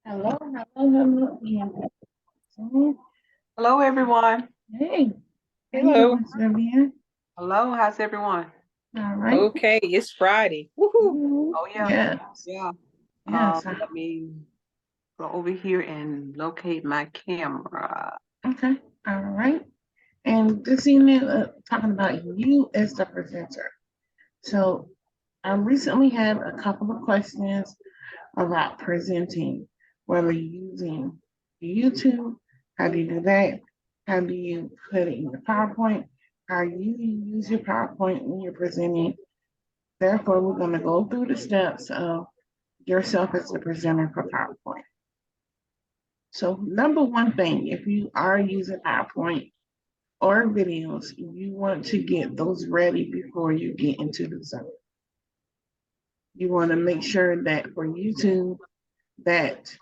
Hello, hello, hello. Hello, everyone. Hey, how you Hello. doing, Sylvia? Hello, how's everyone? All right. Okay, it's Friday. Woohoo. Oh, yeah, Yes, yeah. yes. Let me go over here and locate my camera. Okay, all right. And this evening, talking about you as the presenter. So, I recently had a couple of questions about presenting, whether you're using YouTube, how do you do that? How do you put it in your PowerPoint? How you use your PowerPoint when you're presenting? Therefore, we're going to go through the steps of yourself as the presenter for PowerPoint. So, number one thing, if you are using PowerPoint or videos, you want to get those ready before you get into the Zoom. You want to make sure that for YouTube, that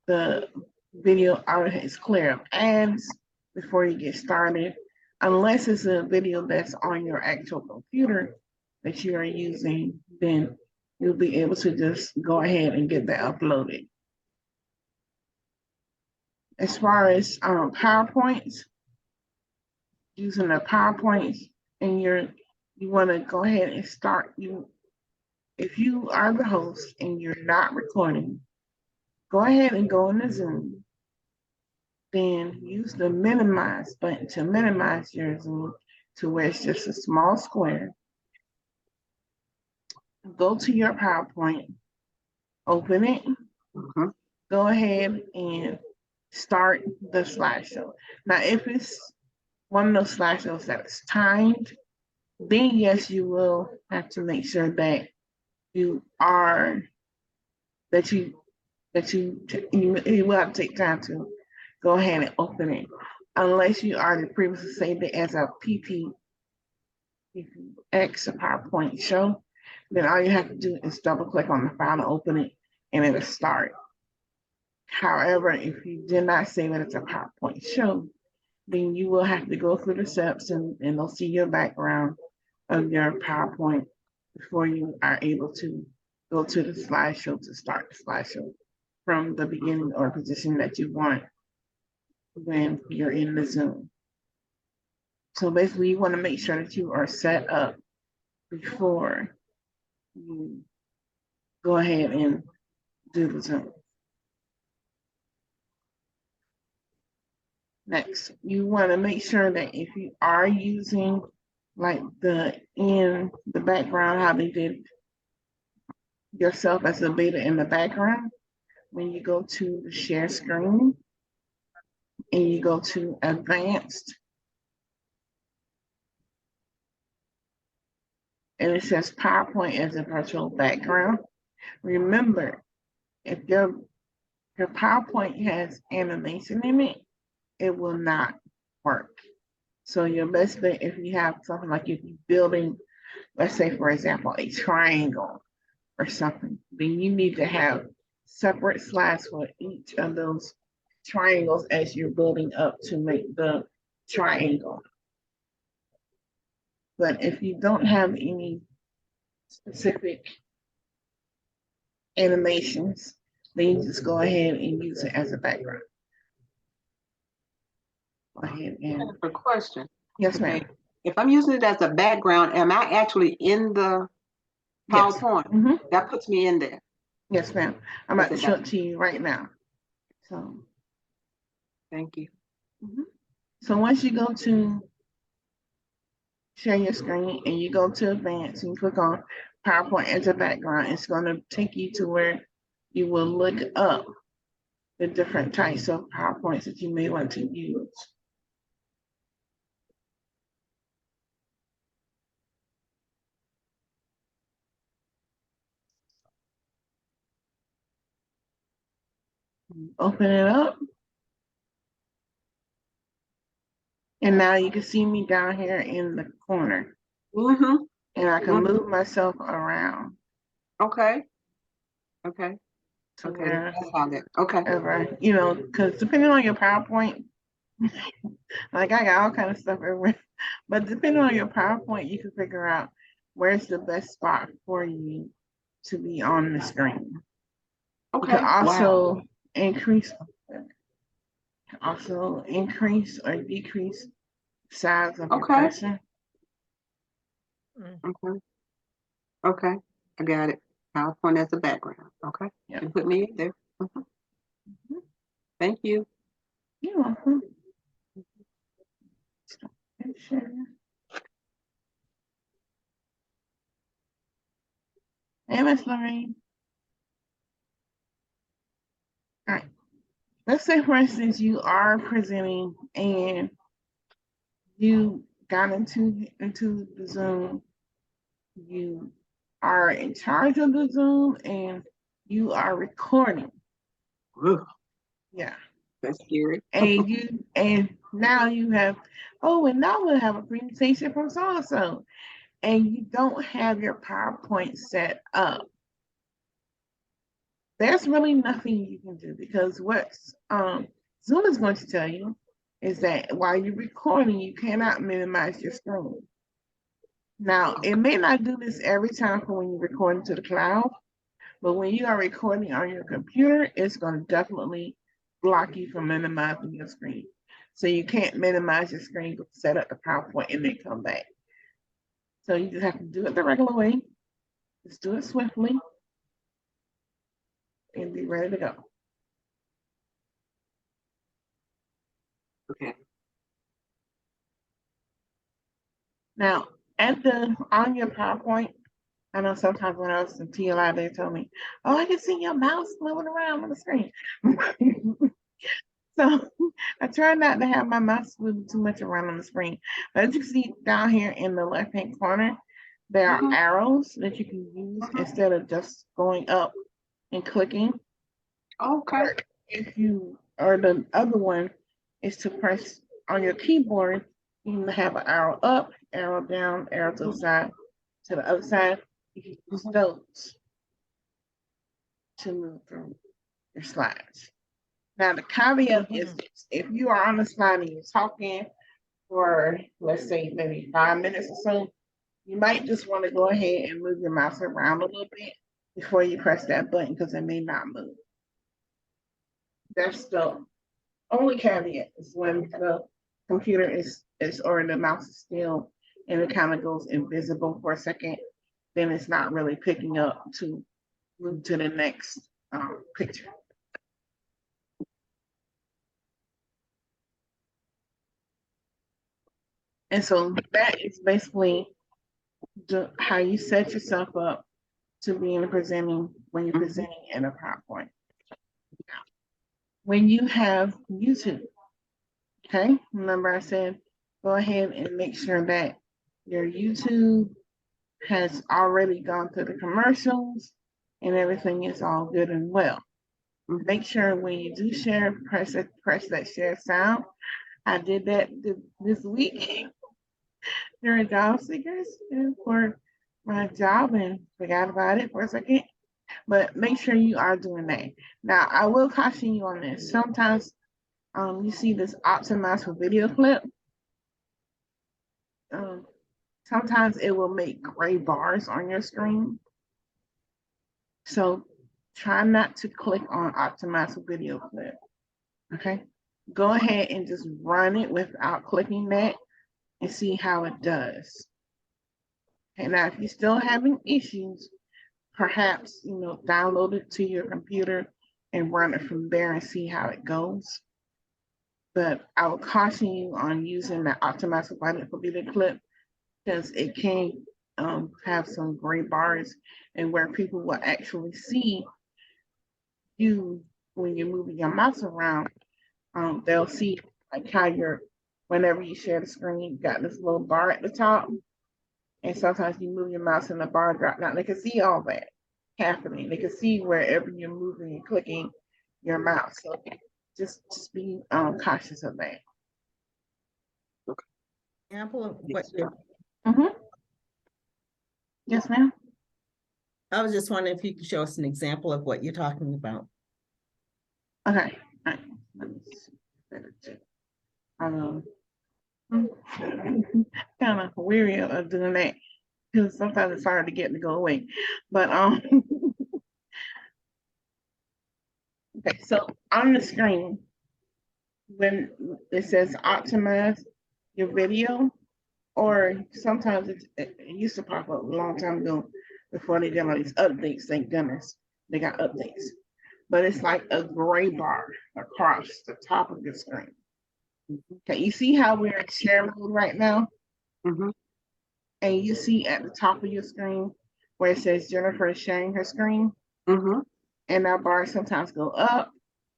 the video audio is clear of ads before you get started, unless it's a video that's on your actual computer that you are using, then you'll be able to just go ahead and get that uploaded. As far as PowerPoints, using the PowerPoints and you want to go ahead and start you if you are the host and you're not recording, go ahead and go in the Zoom, then use the minimize button to minimize your Zoom to where it's just a small square. Go to your PowerPoint, open it, Mhm. go ahead and start the slideshow. Now, if it's one of those slideshows that is timed, then yes, you will have to make sure that you are that you will have to take time to go ahead and open it, unless you already previously saved it as a PPX, a PowerPoint show. Then all you have to do is double click on the file to open it, and it'll start. However, if you did not save it as a PowerPoint show, then you will have to go through the steps and they'll see your background of your PowerPoint before you are able to go to the slideshow to start the slideshow from the beginning or position that you want when you're in the Zoom. So basically, you want to make sure that you are set up before you go ahead and do the Zoom. Next, you want to make sure that if you are using like the background, how they did yourself as a beta in the background, when you go to the share screen and you go to advanced, and it says PowerPoint as a virtual background. Remember, if your PowerPoint has animation in it, it will not work. So your best bet, if you have something like if you're building, let's say for example, a triangle or something, then you need to have separate slides for each of those triangles as you're building up to make the triangle. But if you don't have any specific animations, then you just go ahead and use it as a background. Go ahead I and have a question. yes, Okay. ma'am. If I'm using it as a background, am I actually in the Yes. PowerPoint? Mm-hmm. That puts me in there. Yes, ma'am. I'm Yes, about to it show does. it to you right now. So, Thank you. mhm. So once you go to share your screen and you go to advanced and you click on PowerPoint as a background, it's going to take you to where you will look up the different types of PowerPoints that you may want to use. Open it up, and now you can see me down here in the corner, Mm-hmm. and I can Mm-hmm. move myself around Okay. Okay. to Okay. That's how that. Okay. wherever, because depending on your PowerPoint, like I got all kind of stuff everywhere, but depending on your PowerPoint, you can figure out where's the best spot for you to be on the screen. You can Okay, wow. also increase or decrease size of your Okay, person. okay, okay. I got it. PowerPoint as a background. Okay, Yep. you put me in there. Mhm. Thank you. You're welcome. Share. Hey, Miss Lorraine. All right. Let's say, for instance, you are presenting and you got into the Zoom. You are in charge of the Zoom and you are recording. Ugh, Yeah. that's scary. And now you have, oh, and now we'll have a presentation from so and so. And you don't have your PowerPoint set up. There's really nothing you can do because what Zoom is going to tell you is that while you're recording, you cannot minimize your screen. Now, it may not do this every time for when you're recording to the cloud, but when you are recording on your computer, it's going to definitely block you from minimizing your screen. So you can't minimize your screen, set up the PowerPoint, and then come back. So you just have to do it the regular way. Just do it swiftly and be ready to go. Okay. Now, on your PowerPoint, I know sometimes when I was in TLI, they told me, "Oh, I can see your mouse moving around on the screen." So I try not to have my mouse moving too much around on the screen. But as you see down here in the left-hand corner, there are Mhm, arrows that you can use mhm. instead of just going up and clicking. Okay. Or the other one is to press on your keyboard. You can have an arrow up, arrow down, arrow to the side, to the other side. You can use those to move through your slides. Now, the caveat is this: if you are on the slide and you're talking for, let's say, maybe 5 minutes or so, you might just want to go ahead and move your mouse around a little bit before you press that button because it may not move. That's the only caveat is when the computer is or the mouse is still and it kind of goes invisible for a second, then it's not really picking up to move to the next picture. And so that is basically how you set yourself up to be in presenting when you're Mhm. presenting in a PowerPoint. When you have YouTube, okay, remember I said go ahead and make sure that your YouTube has already gone through the commercials and everything is all good and well. Mhm. Make sure when you do share, press that share sound. I did that this week during job seekers for my job and forgot about it for a second. But make sure you are doing that. Now, I will caution you on this. Sometimes you see this optimized for video clip. Um, Sometimes it will make gray bars on your screen. So try not to click on optimize for video clip. Okay. Go ahead and just run it without clicking that and see how it does. And now if you're still having issues, perhaps download it to your computer and run it from there and see how it goes. But I would caution you on using the optimized for video clip because it can have some gray bars and where people will actually see you when you're moving your mouse around. They'll see like how whenever you share the screen, you got this little bar at the top, and sometimes you move your mouse and the bar drop down. They can see all that happening. They can see wherever you're moving and clicking your mouse. So just be cautious of that. Example of what Yes. you're, Mm-hmm. Yes, ma'am. I was just wondering if you could show us an example of what you're talking about. Okay. All right. Let me see. Um, kind of weary of doing that because sometimes it's hard to get to go away. But Okay, so on the screen, when it says optimize your video, or sometimes it used to pop up a long time ago before they did all these updates. Thank goodness they got updates. But it's like a gray bar across the top of the screen. Okay, you see how we're in share mode right now? Mhm. And you see at the top of your screen where it says Jennifer is sharing her screen, Mhm. and that bar sometimes go up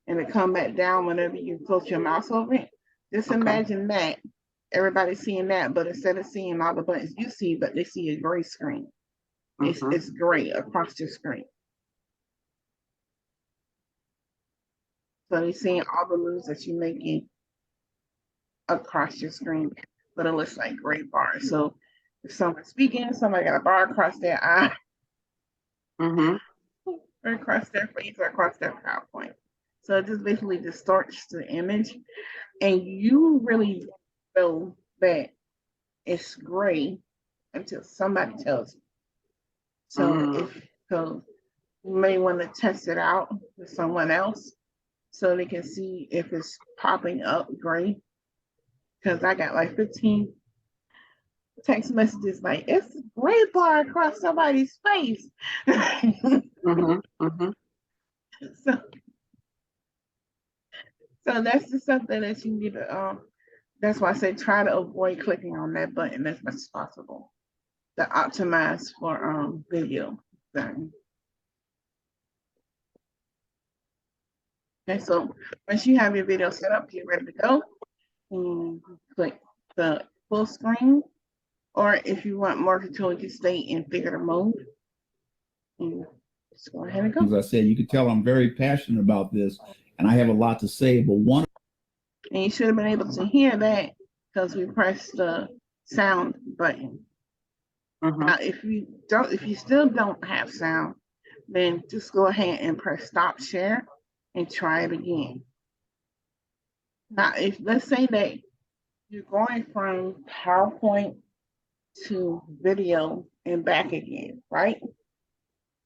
and it come back down whenever you put your mouse over it. Just Okay. imagine that. Everybody's seeing that, but instead of seeing all the buttons you see, but they see a gray screen. Mhm. It's gray across your screen. So they're seeing all the moves that you're making across your screen, but it looks like gray bars. So if someone's speaking, somebody got a bar across their eye, Mhm. or across their face, or across their PowerPoint. So it just basically distorts the image, and you really know that it's gray until somebody tells you. So you may want to test it out with someone else so they can see if it's popping up gray. Because I got like 15 text messages like it's a gray bar across somebody's face. Mhm. Mhm. so, so that's just something that you need to that's why I say try to avoid clicking on that button as much as possible. To optimize for video thing. Okay, so once you have your video set up, you're ready to go. And click the full screen, or if you want more control, you can stay in figurative mode. And just go ahead and go. As I said, you can tell I'm very passionate about this, and I have a lot to say. But one, and you should have been able to hear that because we pressed the sound button. Mhm. Now, if you still don't have sound, then just go ahead and press stop share and try it again. Now, if let's say that you're going from PowerPoint to video and back again, right?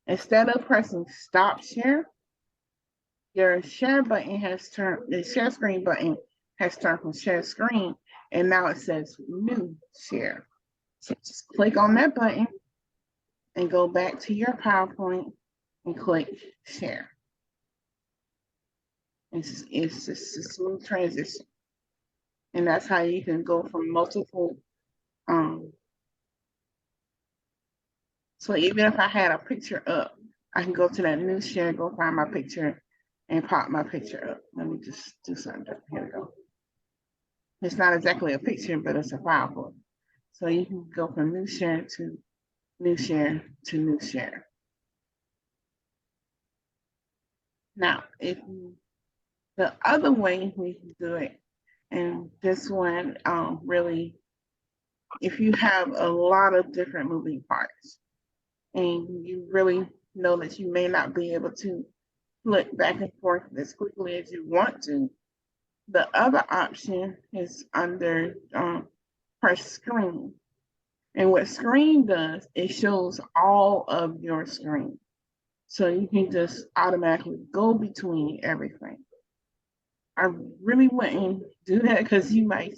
Instead of pressing stop share, your share button has turned, the share screen button has turned from share screen, and now it says new share. So just click on that button and go back to your PowerPoint and click share. It's just a smooth transition. And that's how you can go from multiple. So even if I had a picture up, I can go to that new share, go find my picture, and pop my picture up. Let me just do something different. Here we go. It's not exactly a picture, but it's a file folder. So you can go from new share to new share to new share. Now, if the other way we can do it, and this one really, if you have a lot of different moving parts and you really know that you may not be able to flip back and forth as quickly as you want to, the other option is under press screen. And what screen does, it shows all of your screen. So you can just automatically go between everything. I really wouldn't do that because you might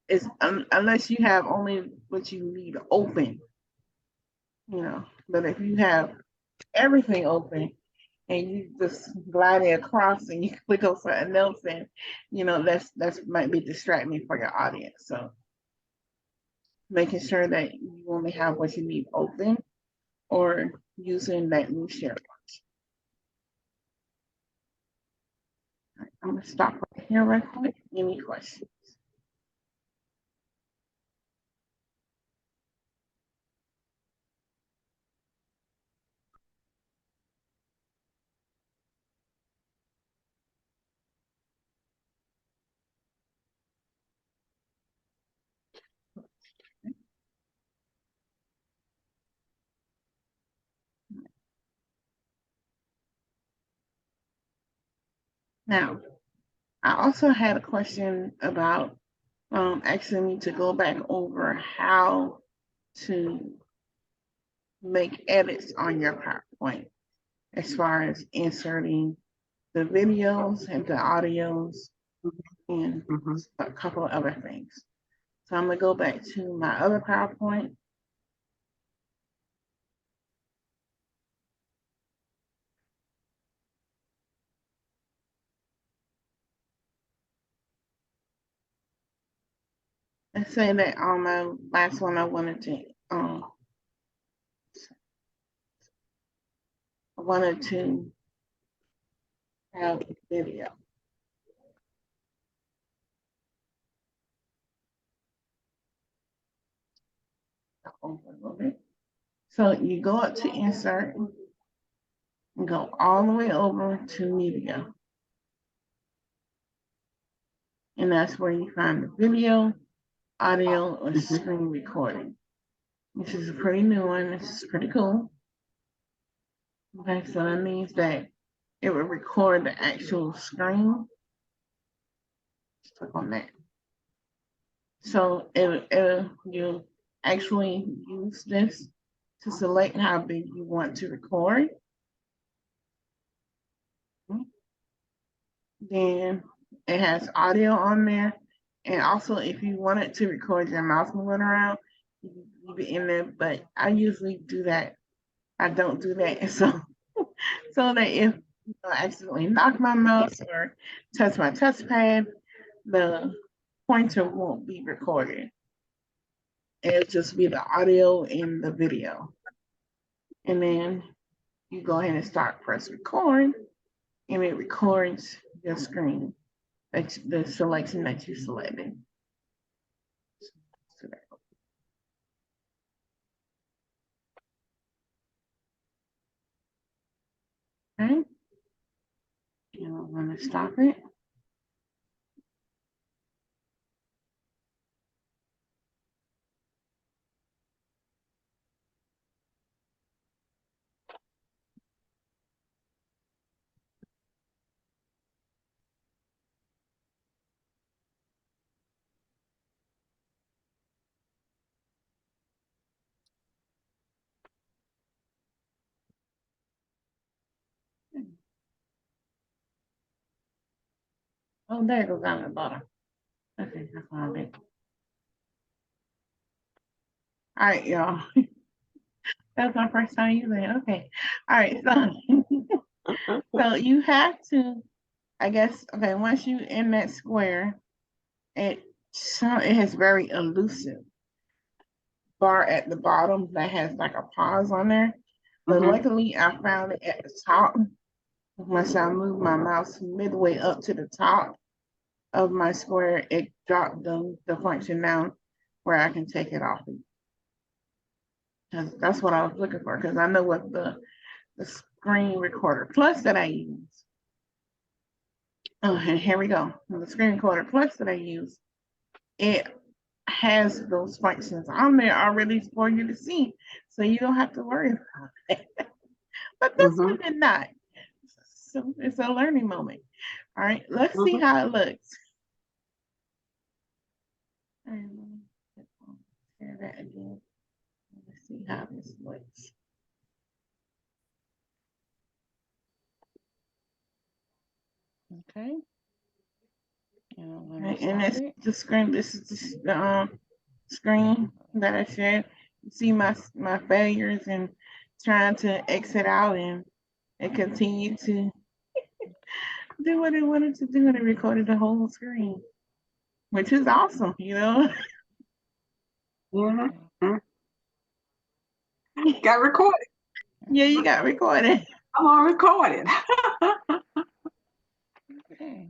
it's unless you have only what you need open, but if you have everything open and you just glide it across and you click on something else, and that's might be distracting for your audience. So making sure that you only have what you need open or using that new share. I'm gonna stop right here right quick. Any questions? Now, I also had a question about asking me to go back over how to make edits on your PowerPoint. as far as inserting the videos and the audios and Mhm. a couple of other things. So I'm gonna go back to my other PowerPoint. Let's say that on my last one I wanted to have a video. Over a little bit. So you go up to insert and go all the way over to media. And that's where you find the video, audio, or screen recording. This is a pretty new one. This is pretty cool. Okay, so that means that it will record the actual screen. Let's click on that. So you actually use this to select how big you want to record. Then it has audio on there. And also if you wanted to record your mouse moving around, you can leave it in there, but I usually do that. I don't do that. So that if I accidentally knock my mouse or touch my touchpad, the pointer won't be recorded. It'll just be the audio and the video. And then you go ahead and press record, and it records your screen, the selection that you selected. Okay. And I'm going to stop it. Oh, there it goes down at the bottom. Okay, I found it. All right, y'all. That's my first time using it. Okay. All right. So you have to, I guess, okay, once you in that square, it has very elusive bar at the bottom that has like a pause on there. But luckily I found it at the top. Once I move my mouse midway up to the top of my square, it dropped the function down where I can take it off. Because that's what I was looking for, because I know what the screen recorder plus that I use. Oh, and here we go. The screen recorder plus that I use, it has those functions on there already for you to see. So you don't have to worry about it. But this one did not. So it's a learning moment. All right, let's see how it looks. All right, let me share that again. Let's see how this looks. Okay. And that's the screen. This is the screen that I shared. You see my failures and trying to exit out, and it continued to do what it wanted to do, and it recorded the whole screen, which is awesome, you know. Got recorded. Yeah, you got recorded. I'm on recorded. Okay.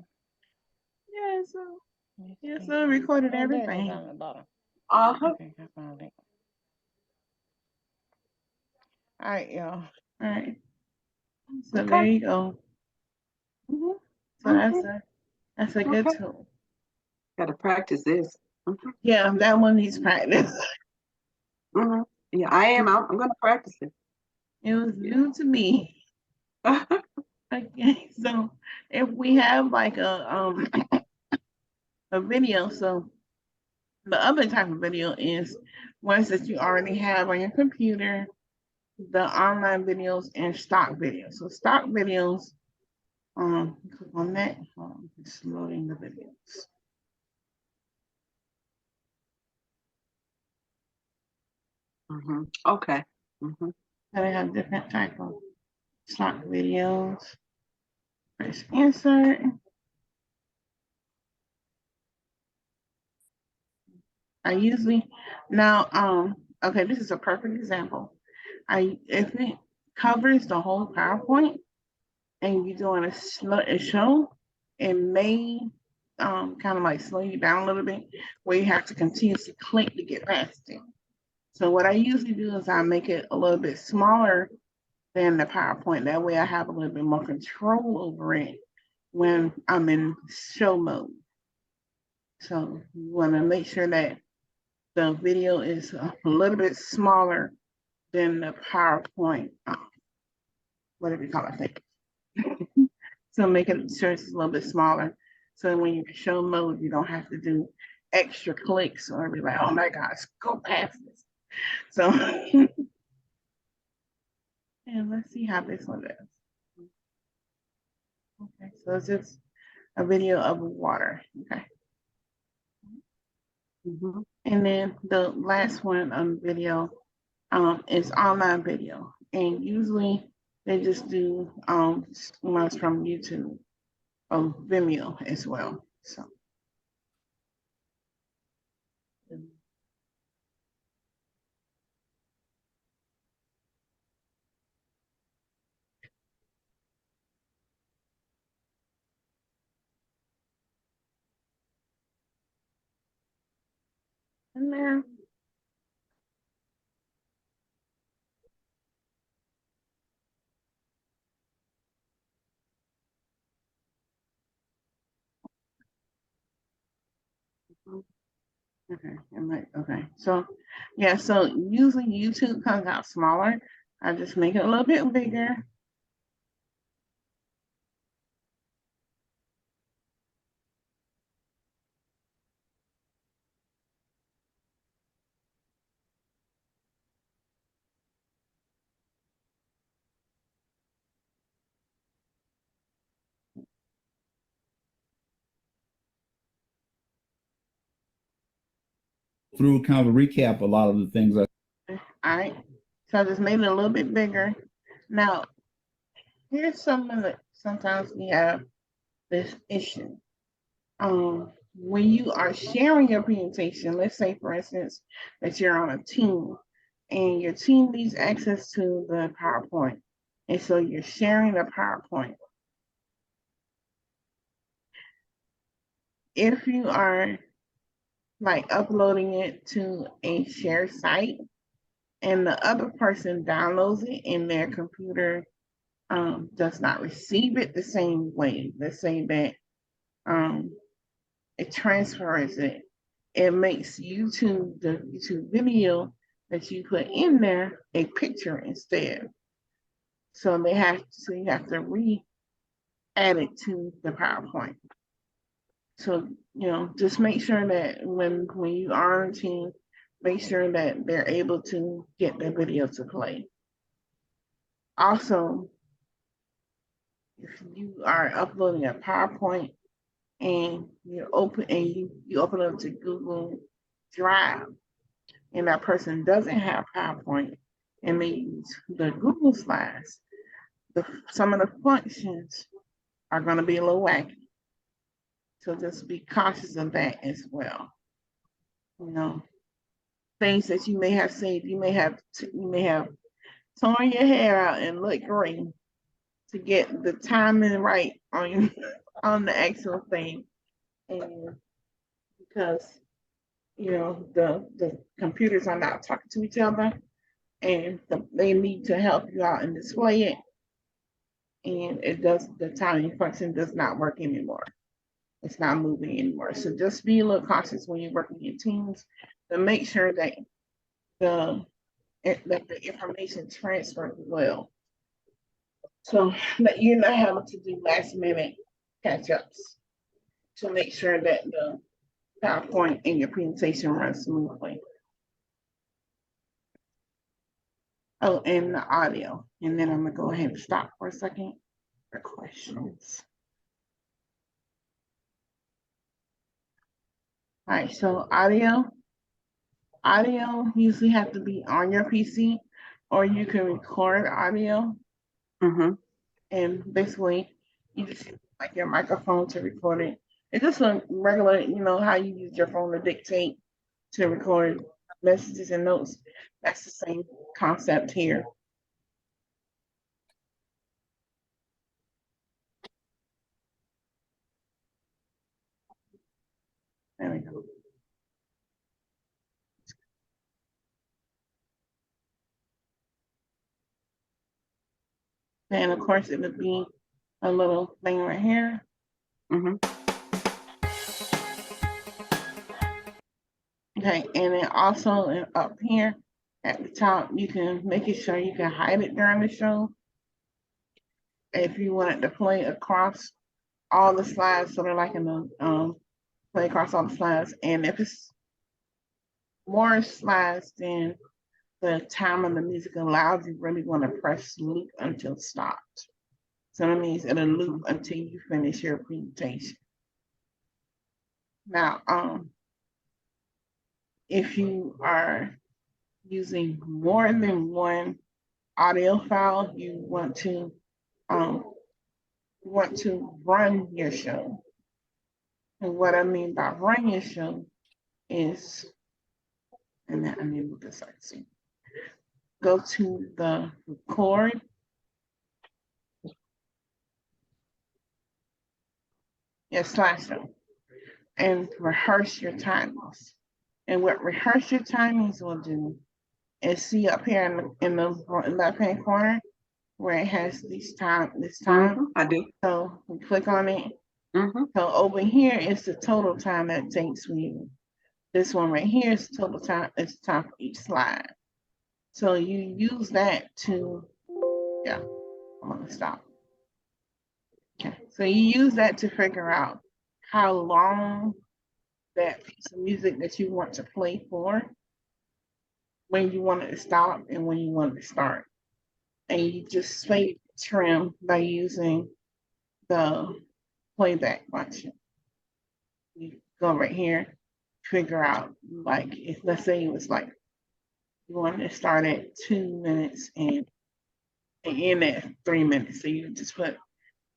Yeah, so it recorded everything. Uh-huh. Okay, I found it. All right, y'all. All right. So there you go. So that's a good tool. Got to practice this. Yeah, that one needs practice. Yeah, I am. I'm going to practice it. It was new to me. Okay, so if we have like a video, so the other type of video is ones that you already have on your computer, the online videos and stock videos. So stock videos, click on that. It's loading the videos. Okay. Mhm. And I have different type of stock videos. Press insert. I usually now okay, this is a perfect example. If it covers the whole PowerPoint and you're doing a show, it may kind of like slow you down a little bit where you have to continuously click to get past it. So what I usually do is I make it a little bit smaller than the PowerPoint. That way I have a little bit more control over it when I'm in show mode. So you want to make sure that the video is a little bit smaller than the PowerPoint, whatever you call it thing. So make it sure it's a little bit smaller. So when you're in show mode, you don't have to do extra clicks or be like, oh my gosh, go past this. So, and let's see how this one is. Okay, so it's just a video of water. Okay. Mhm. And then the last one on video is online video. And usually they just do ones from YouTube or Vimeo as well. So and there. Okay, okay. So yeah, so usually YouTube comes out smaller. I just make it a little bit bigger. Through kind of a recap, a lot of the things I All right. So I just made it a little bit bigger. Now, here's something that sometimes we have this issue. When you are sharing your presentation, let's say for instance that you're on a team and your team needs access to the PowerPoint. And so you're sharing the PowerPoint. If you are like uploading it to a shared site and the other person downloads it in their computer does not receive it the same way, let's say that it transfers it, it makes YouTube, the YouTube video that you put in there, a picture instead. So you have to re-add it to the PowerPoint. So, just make sure that when you are on a team, make sure that they're able to get the video to play. Also, if you are uploading a PowerPoint and you open it to Google Drive, and that person doesn't have PowerPoint and they use the Google Slides, some of the functions are going to be a little wacky. So just be cautious of that as well. Things that you may have saved, you may have torn your hair out and look green to get the timing right on on the actual thing, and because the computers are not talking to each other, and they need to help you out and display it, and the timing function does not work anymore. It's not moving anymore. So just be a little cautious when you're working in teams to make sure that the information transfers well. So that you're not having to do last minute catch ups to make sure that the PowerPoint and your presentation runs smoothly. Oh, and the audio. And then I'm gonna go ahead and stop for a second for questions. All right, so audio usually have to be on your PC, or you can record audio. Mm-hmm. And basically you just use, like, your microphone to record it. It's just a regular, how you use your phone to dictate to record messages and notes. That's the same concept here. There we go. And of course it would be a little thing right here. Mm-hmm. Okay, and then also up here at the top, you can make it sure you can hide it during the show. If you want it to play across all the slides, so they're like in the play across all the slides. And if it's more slides than the time of the music allows, you really want to press loop until stopped. So that means it'll loop until you finish your presentation. Now, if you are using more than one audio file, you want to run your show. And what I mean by run your show is, and then I need to look at something. Go to the record. Yes, slideshow, and rehearse your timings. And what rehearse your timings will do is see up here in the left hand corner where it has this time. Mm-hmm. I do. So we click on it. Mm-hmm. So over here is the total time that it takes for you. This one right here is total time. It's time for each slide. So you use that to, yeah, I'm gonna stop. Okay, so you use that to figure out how long that piece of music that you want to play for, when you want it to stop and when you want it to start. And you just fade trim by using the playback function. You go right here, figure out, like, if let's say it was like you want to start at 2 minutes and end at 3 minutes. So you just put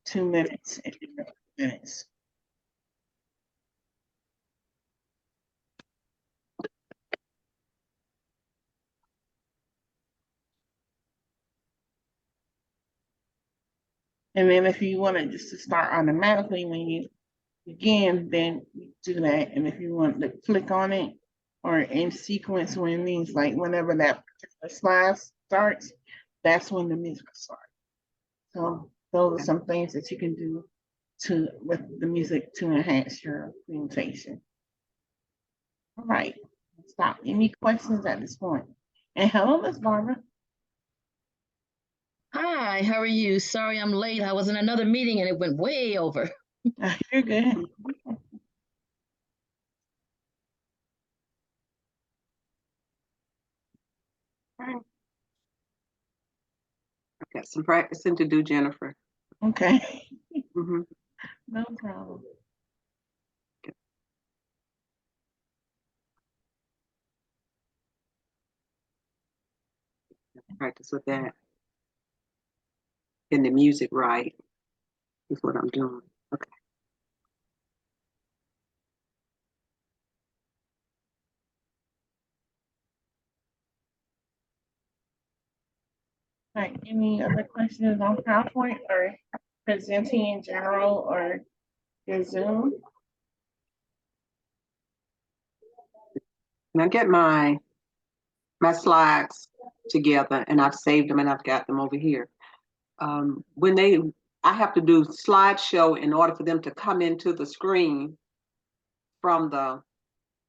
2 minutes and 3 minutes. And then if you want it just to start automatically when you begin, then you do that. And if you want to click on it or in sequence, when it means like whenever that particular slide starts, that's when the music starts. So those are some things that you can do with the music to enhance your presentation. All right, stop. Any questions at this point? And hello, Miss Barbara. Hi, how are you? Sorry I'm late. I was in another meeting and it went way over. You're good. I've got some practicing to do, Jennifer. Okay, Mm-hmm. no problem. Practice with that. And the music right is what I'm doing. Okay. All right, any other questions on PowerPoint or presenting in general or your Zoom? And I get my slides together and I've saved them and I've got them over here. I have to do slideshow in order for them to come into the screen from the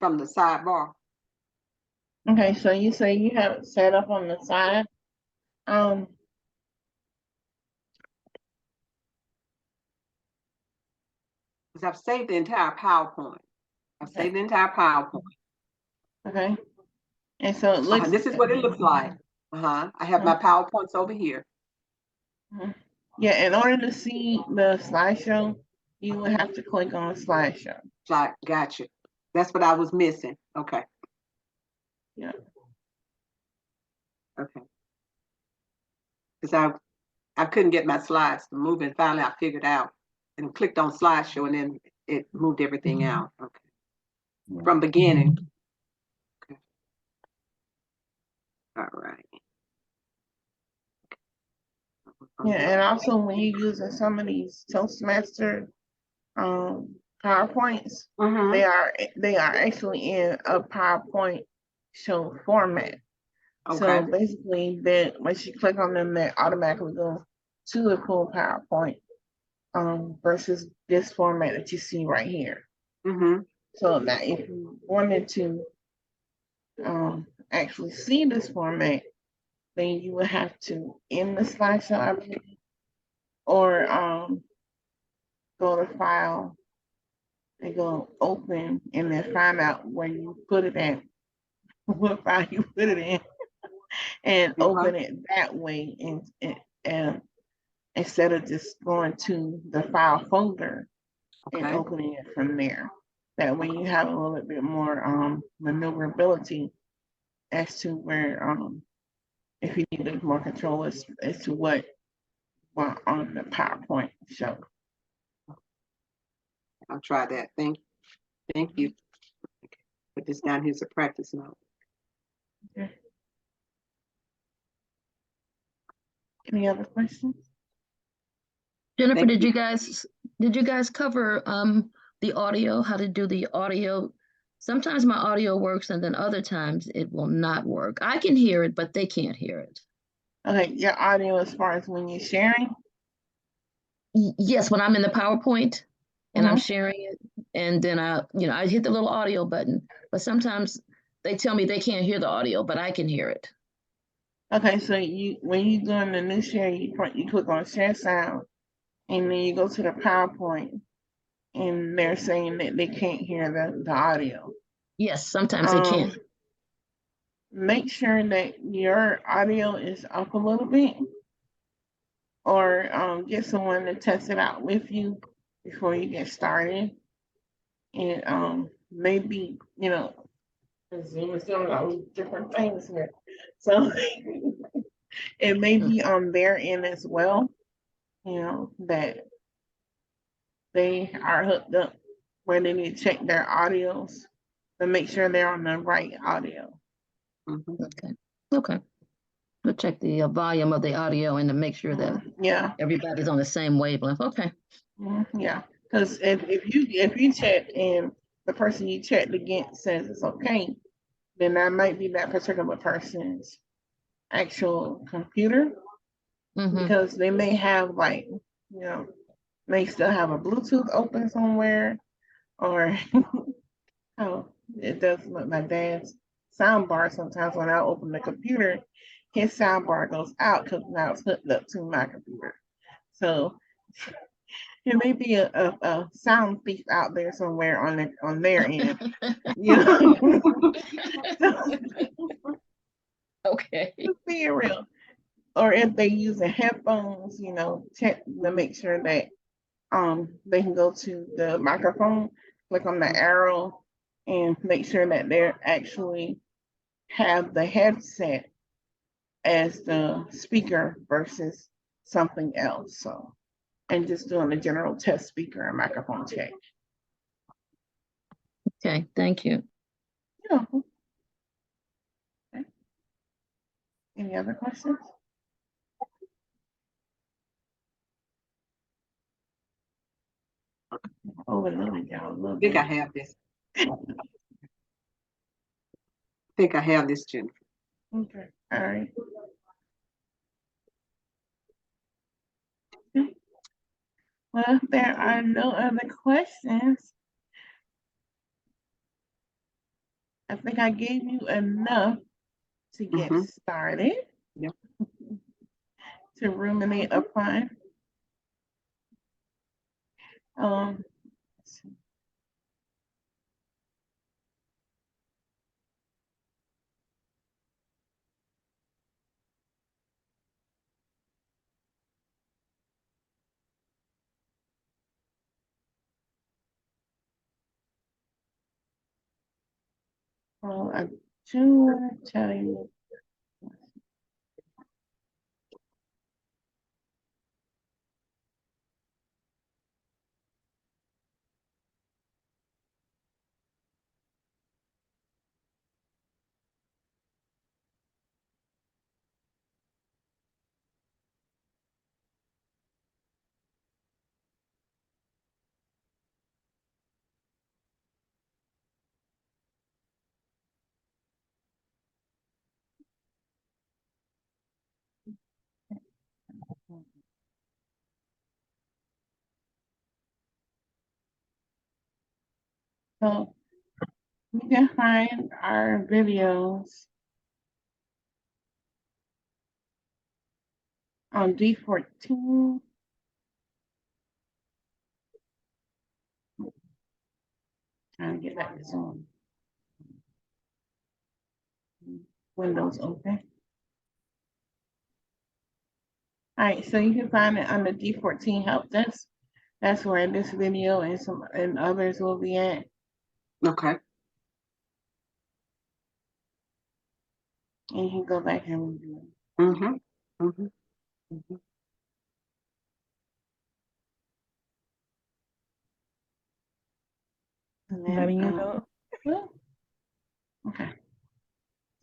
sidebar. Okay, so you say you have it set up on the side. Because I've saved the entire PowerPoint. I've saved the entire PowerPoint. Okay. And so it looks This is what it looks like. I have my PowerPoints over here. Mhm. Yeah, in order to see the slideshow, you would have to click on slideshow. Got you. That's what I was missing. Okay. Yeah. Okay. Because I couldn't get my slides to move, and finally I figured out and clicked on slideshow, and then it moved everything out. Okay. From beginning. Okay. All right. Yeah, and also when you're using some of these Toastmaster PowerPoints, Mhm. they are actually in a PowerPoint show format. So Okay. basically, then once you click on them, they automatically go to the full PowerPoint versus this format that you see right here. Mhm. So that if you wanted to actually see this format, then you would have to in the slideshow, I believe, or go to file and go open and then find out where you put it at, what file you put it in, and open it that way, and instead of just going to the file folder and Okay. opening it from there. That way you have a little bit more maneuverability as to where if you need more control as to what on the PowerPoint show. I'll try that. Thank you. Okay. Put this down here as a practice note. Okay. Any other questions? Jennifer, Thank did you guys cover the audio, how to do the audio? Sometimes my audio works and then other times it will not work. I can hear it, but they can't hear it. Okay, your audio as far as when you're sharing. Yes, when I'm in the PowerPoint and I'm Mhm. sharing it, and then I hit the little audio button, but sometimes they tell me they can't hear the audio, but I can hear it. Okay, so when you doing the new share, you click on share sound, and then you go to the PowerPoint, and they're saying that they can't hear the audio. Yes, sometimes they can't. Make sure that your audio is up a little bit, or get someone to test it out with you before you get started. And maybe Zoom is doing all these different things here, so it may be on their end as well. That they are hooked up where they need to check their audios to make sure they're on the right audio. Mhm. Okay. We'll check the volume of the audio and to make sure that Yeah. everybody's on the same wavelength. Okay. Yeah. Because if you check and the person you checked against says it's okay, then that might be that particular person's actual computer, because they may have may still have a Bluetooth open somewhere, or oh, it does look my dad's sound bar sometimes when I open the computer, his sound bar goes out because now it's hooked up to my computer. So there may be a sound thief out there somewhere on their end. Okay. Just being real. Or if they using headphones, check to make sure that they can go to the microphone, click on the arrow, and make sure that they're actually have the headset as the speaker versus something else. So, and just doing a general test speaker and microphone check. Okay, thank you. Yeah. Okay. Any other questions? Overloaded y'all a little I think bit. I have this. I think I have this, Jennifer. Okay. All right. Well, if there are no other questions, I think I gave you enough to get started, Yep. to ruminate upon. Let's see. Well, I do want to tell you. So you can find our videos on D14. Trying to get back to Zoom. Windows open. All right, so you can find it on the D14 help desk. That's where this video and some and others will be at. Okay. And you can go back and review it. Mm-hmm. Mm-hmm. Mm-hmm. And then, Letting you know. well, okay.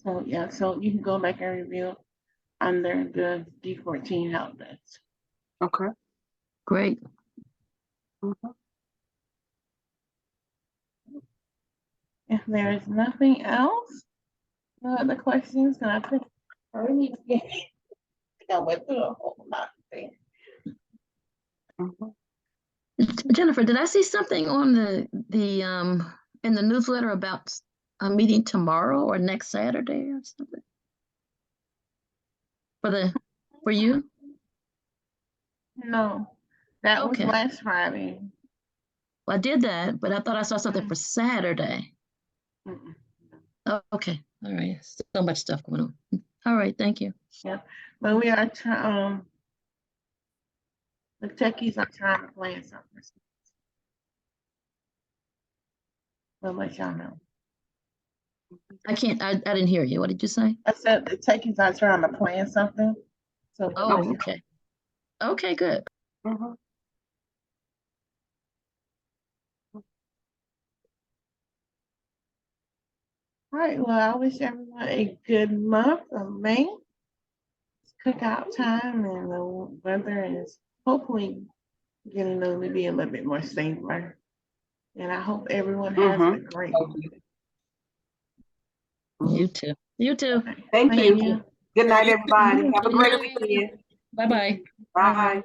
So yeah, so you can go back and review under the D14 help desk. Okay. Great. Mm-hmm. If there is nothing else, no other questions, then I think I really need to get I went through a whole lot of things. Mm-hmm. Jennifer, did I see something on the in the newsletter about a meeting tomorrow or next Saturday or something? For you? No, that was Okay. last Friday. Well, I did that, but I thought I saw something for Saturday. Mm-mm. Oh, okay. All right. So much stuff going on. All right. Thank you. But we are the techies are trying to plan something. We'll let y'all know. I didn't hear you. What did you say? I said the techies are trying to plan something. So we'll let Oh, you know. okay. Okay, good. Mm-hmm. All right, well, I wish everyone a good month of May. It's cookout time and the weather is hopefully getting to be a little bit more safer. And I hope everyone has a great one. You too. You too. Okay, Thank you. Good night, everybody. Have a great weekend. Bye-bye. Bye.